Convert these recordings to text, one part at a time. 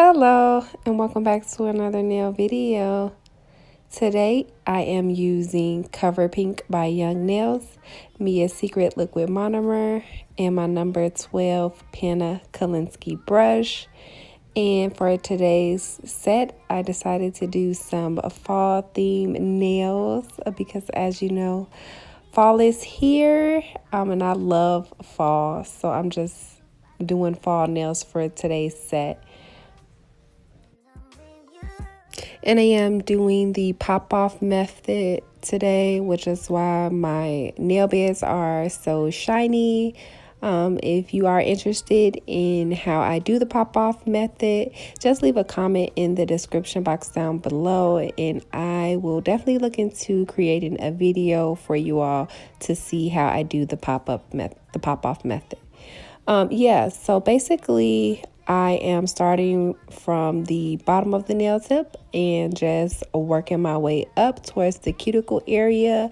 Hello and welcome back to another nail video. Today I am using Cover Pink by Young Nails, Mia's Secret Liquid Monomer, and my number 12 Panna Kalinsky brush. And for today's set, I decided to do some fall theme nails because, as you know, fall is here and I love fall. So I'm just doing fall nails for today's set. And I am doing the pop-off method today, which is why my nail beds are so shiny. If you are interested in how I do the pop-off method, just leave a comment in the description box down below, and I will definitely look into creating a video for you all to see how I do the pop-off method. So basically I am starting from the bottom of the nail tip and just working my way up towards the cuticle area,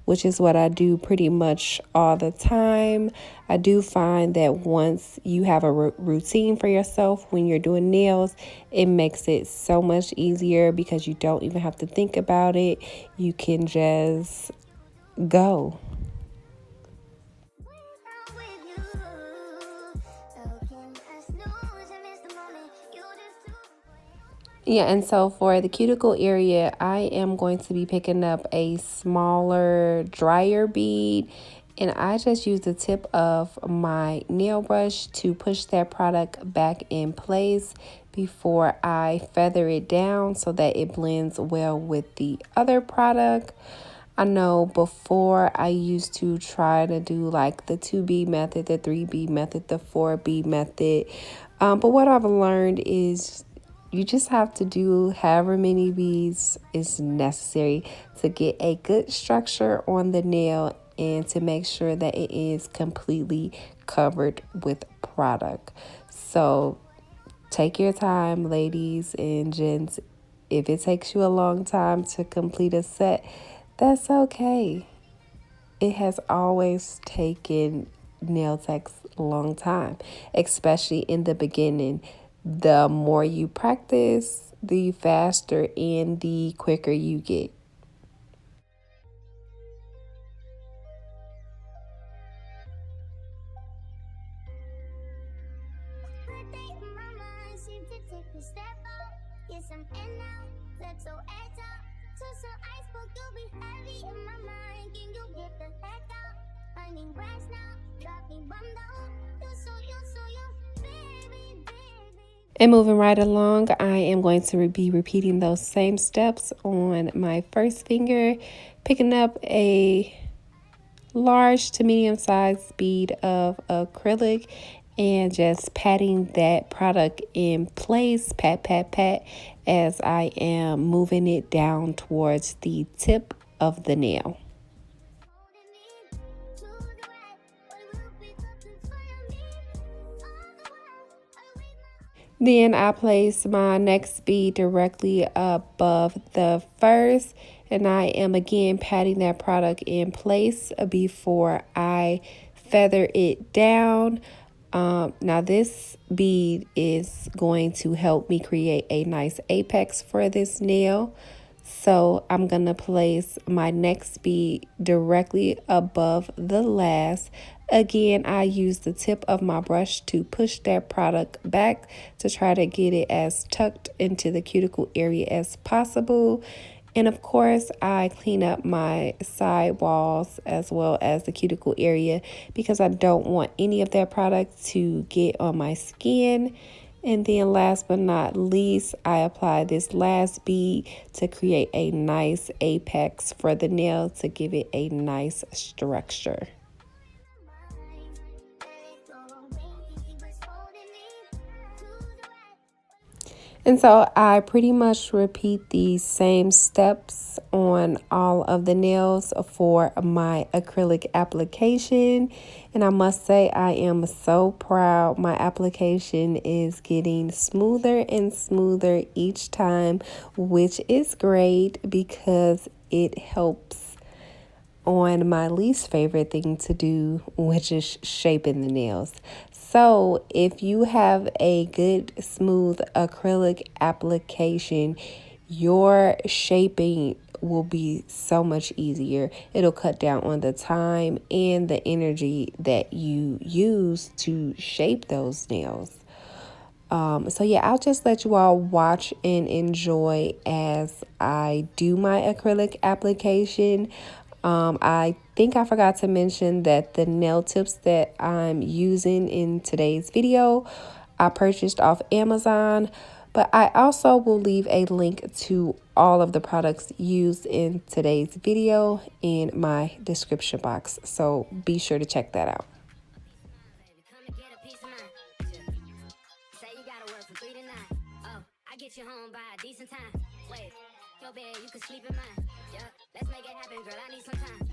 which is what I do pretty much all the time. I do find that once you have a routine for yourself when you're doing nails, it makes it so much easier because you don't even have to think about it. You can just go. Yeah, and so for the cuticle area, I am going to be picking up a smaller, drier bead, and I just use the tip of my nail brush to push that product back in place before I feather it down so that it blends well with the other product. I know before I used to try to do like the 2 bead method, the 3 bead method, the 4 bead method. But what I've learned is you just have to do however many beads is necessary to get a good structure on the nail and to make sure that it is completely covered with product. So take your time, ladies and gents. If it takes you a long time to complete a set, that's okay. It has always taken nail techs a long time, especially in the beginning. The more you practice, the faster and the quicker you get. And moving right along, I am going to be repeating those same steps on my first finger, picking up a large to medium sized bead of acrylic and just patting that product in place, pat, pat, pat, as I am moving it down towards the tip of the nail. Then I place my next bead directly above the first, and I am again patting that product in place before I feather it down. Now this bead is going to help me create a nice apex for this nail. So I'm going to place my next bead directly above the last. Again, I use the tip of my brush to push that product back to try to get it as tucked into the cuticle area as possible. And of course, I clean up my side walls as well as the cuticle area because I don't want any of that product to get on my skin. And then last but not least, I apply this last bead to create a nice apex for the nail to give it a nice structure. And so I pretty much repeat these same steps on all of the nails for my acrylic application. And I must say I am so proud. My application is getting smoother and smoother each time, which is great because it helps on my least favorite thing to do, which is shaping the nails. So if you have a good smooth acrylic application, your shaping will be so much easier. It'll cut down on the time and the energy that you use to shape those nails. So yeah, I'll just let you all watch and enjoy as I do my acrylic application. I think I forgot to mention that the nail tips that I'm using in today's video, I purchased off Amazon, but I also will leave a link to all of the products used in today's video in my description box. So be sure to check that out. Get you home by a decent time. Wait, your bed, you can sleep in mine. Yeah, let's make it happen, girl. I need some time.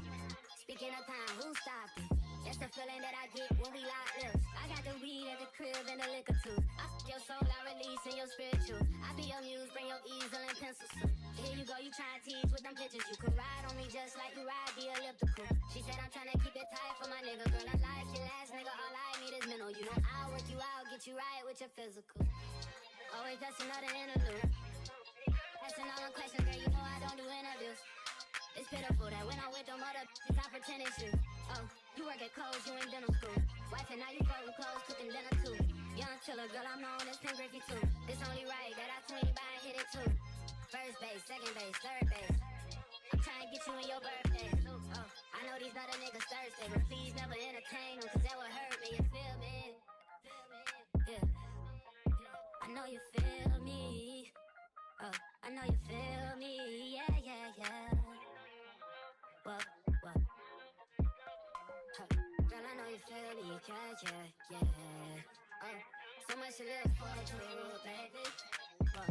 Speaking of time, who stopped me? That's the feeling that I get when we lock lips. I got the weed at the crib and the liquor too. I f your soul, I release in your spiritual. I be your muse, bring your easel and pencils too. Here you go, you try to tease with them pictures. You could ride on me just like you ride the elliptical. She said I'm trying to keep it tight for my nigga. Girl, I like your last nigga. All I need is mental. You know I'll work you out, get you right with your physical. Always just another interlude. Asking all the questions, girl, you know I don't do interviews. It's pitiful that when I'm with them other bitches, I pretend it's you. Oh, you work at Coles, you in dental school. Wife and now you folding clothes, cooking dinner too. Young chiller, girl, I'm known as Pink Griffey too. It's only right that I swing by and hit it too. First base, second base, third base. I'm trying to get you in your birthday. Oh, I know these other niggas thirsty, but please never entertain them, cause that would hurt me, you feel me? Yeah. I know you feel me. Oh, I know you feel me. Yeah, yeah, yeah. Whoa, whoa. Girl, I know you feel me. Yeah, yeah, yeah. Oh, so much to live for, baby. Whoa.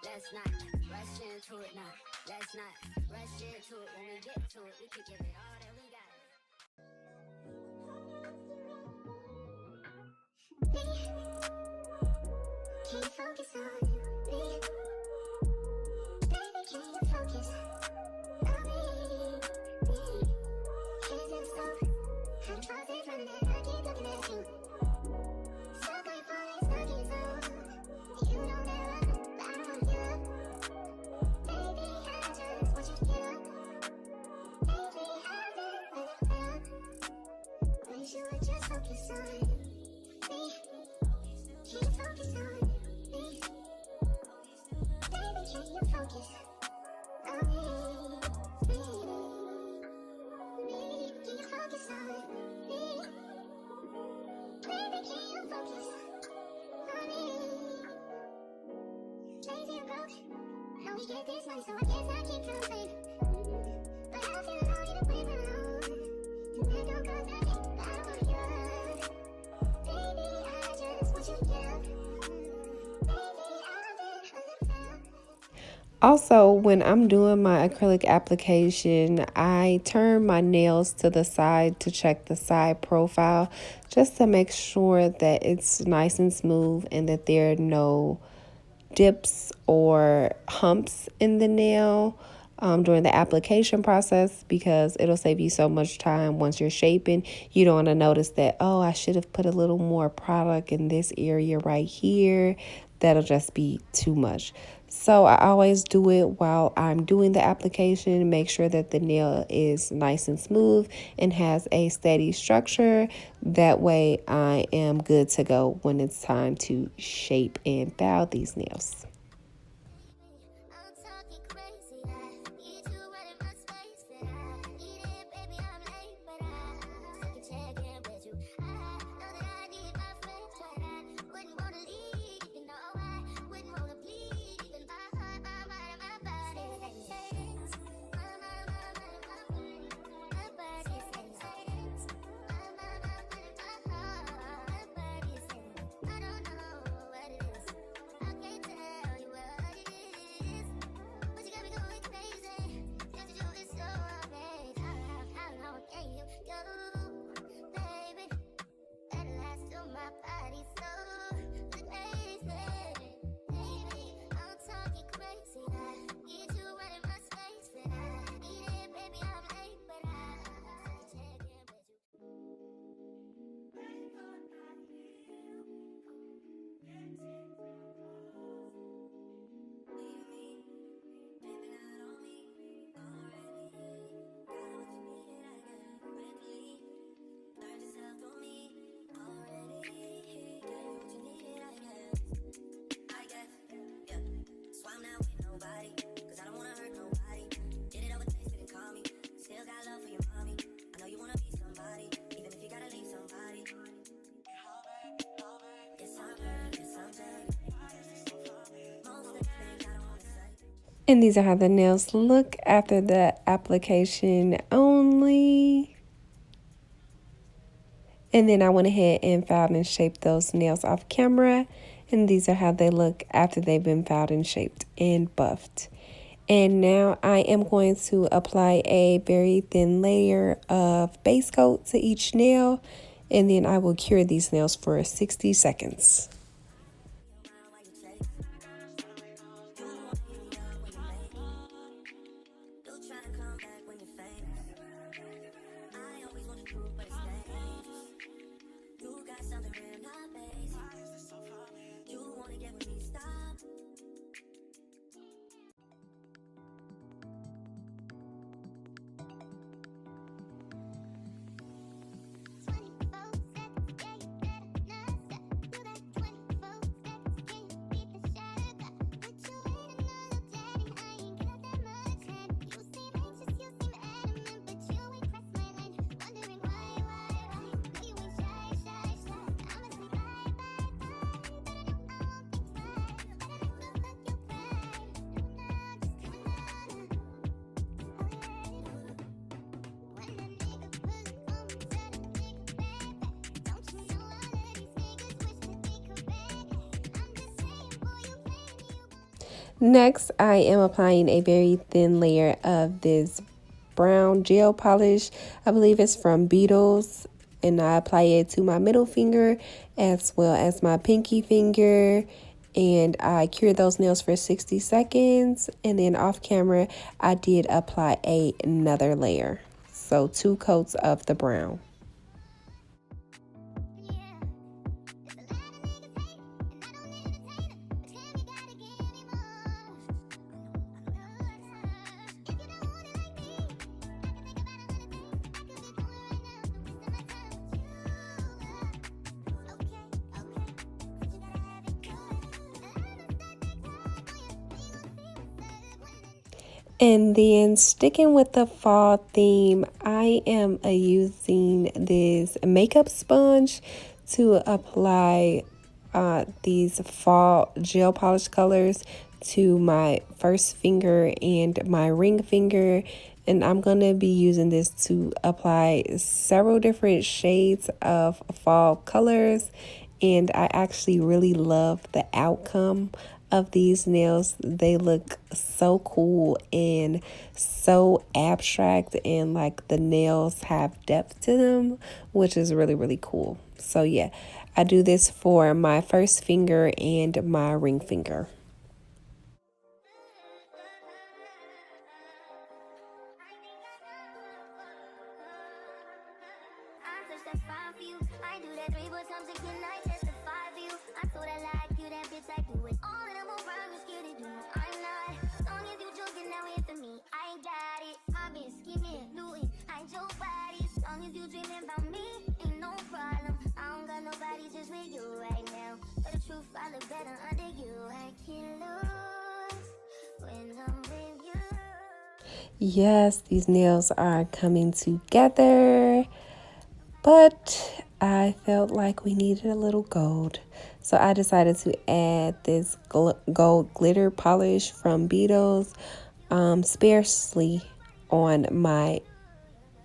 Let's not rush into it now. Let's not rush into it. When we get to it, we can give it all that we got. Can you focus on me? Baby, can you focus on me? Hands in stone, had a faucet running and I keep looking at you. So good for it, stuck in zone. You know that but I don't want to give up. Baby, I just want you to get up. Baby, I've been waiting up. Wish you would just focus on me. Can you focus on me? Baby, can you focus on me? Can you focus on me? Baby, can you focus on me? Lazy and broke, I know we get this money, so I guess I keep complaining. But I feel alone in the way we're alone. And that don't cause nothing, but I don't want you. Baby, I just want you to get up. Also, when I'm doing my acrylic application, I turn my nails to the side to check the side profile just to make sure that it's nice and smooth and that there are no dips or humps in the nail during the application process, because it'll save you so much time once you're shaping. You don't want to notice that, oh, I should have put a little more product in this area right here. That'll just be too much. So I always do it while I'm doing the application, make sure that the nail is nice and smooth and has a steady structure. That way I am good to go when it's time to shape and bow these nails. And these are how the nails look after the application only. And then I went ahead and filed and shaped those nails off camera. And these are how they look after they've been filed and shaped and buffed. And now I am going to apply a very thin layer of base coat to each nail. And then I will cure these nails for 60 seconds. Next, I am applying a very thin layer of this brown gel polish. I believe it's from Beetles, and I apply it to my middle finger as well as my pinky finger. And I cure those nails for 60 seconds. And then off camera, I did apply another layer. So 2 coats of the brown. And then sticking with the fall theme, I am using this makeup sponge to apply these fall gel polish colors to my first finger and my ring finger. And I'm going to be using this to apply several different shades of fall colors. And I actually really love the outcome of these nails. They look so cool and so abstract, and like the nails have depth to them, which is really, really cool. So yeah, I do this for my first finger and my ring finger. Yes, these nails are coming together, but I felt like we needed a little gold. So I decided to add this gold glitter polish from Beetles sparsely on my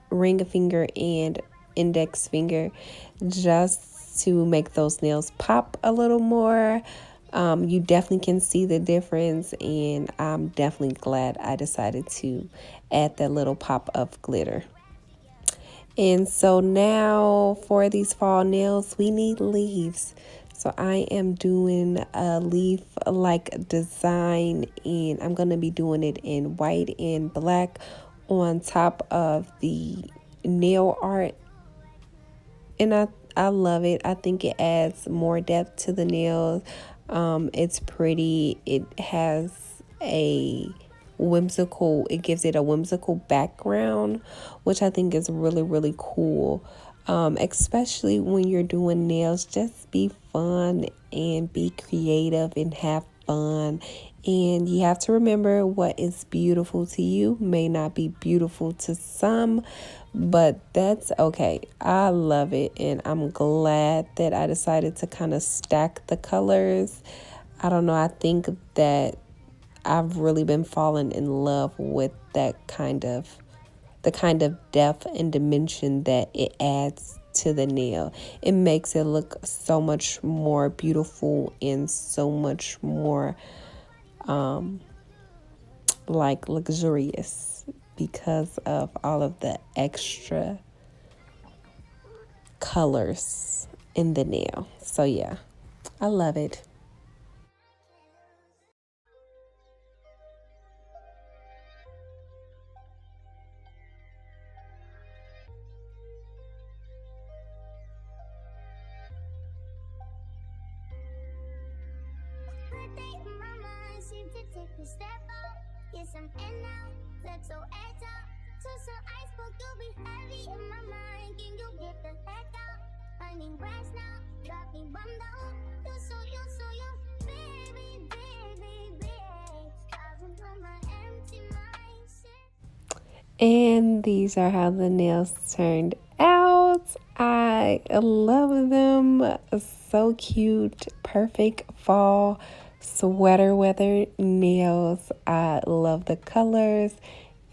ring finger and index finger, just to make those nails pop a little more. You definitely can see the difference, and I'm definitely glad I decided to add that little pop of glitter. And so now for these fall nails, we need leaves. So I am doing a leaf-like design, and I'm going to be doing it in white and black on top of the nail art. And I love it. I think it adds more depth to the nails. It's pretty. It has it gives it a whimsical background, which I think is really, really cool. Especially when you're doing nails, just be fun and be creative and have fun. And you have to remember, what is beautiful to you may not be beautiful to some, but that's okay. I love it, and I'm glad that I decided to kind of stack the colors. I don't know, I think that I've really been falling in love with that kind of the kind of depth and dimension that it adds to the nail. It makes it look so much more beautiful and so much more like luxurious because of all of the extra colors in the nail. So yeah, I love it. And these are how the nails turned out. I love them. So cute. Perfect fall sweater weather nails. I love the colors,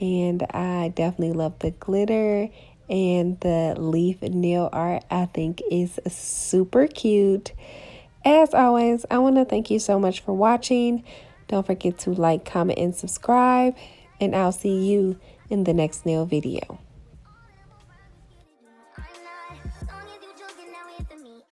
and I definitely love the glitter, and the leaf nail art I think is super cute. As always, I want to thank you so much for watching. Don't forget to like, comment, and subscribe, and I'll see you in the next nail video.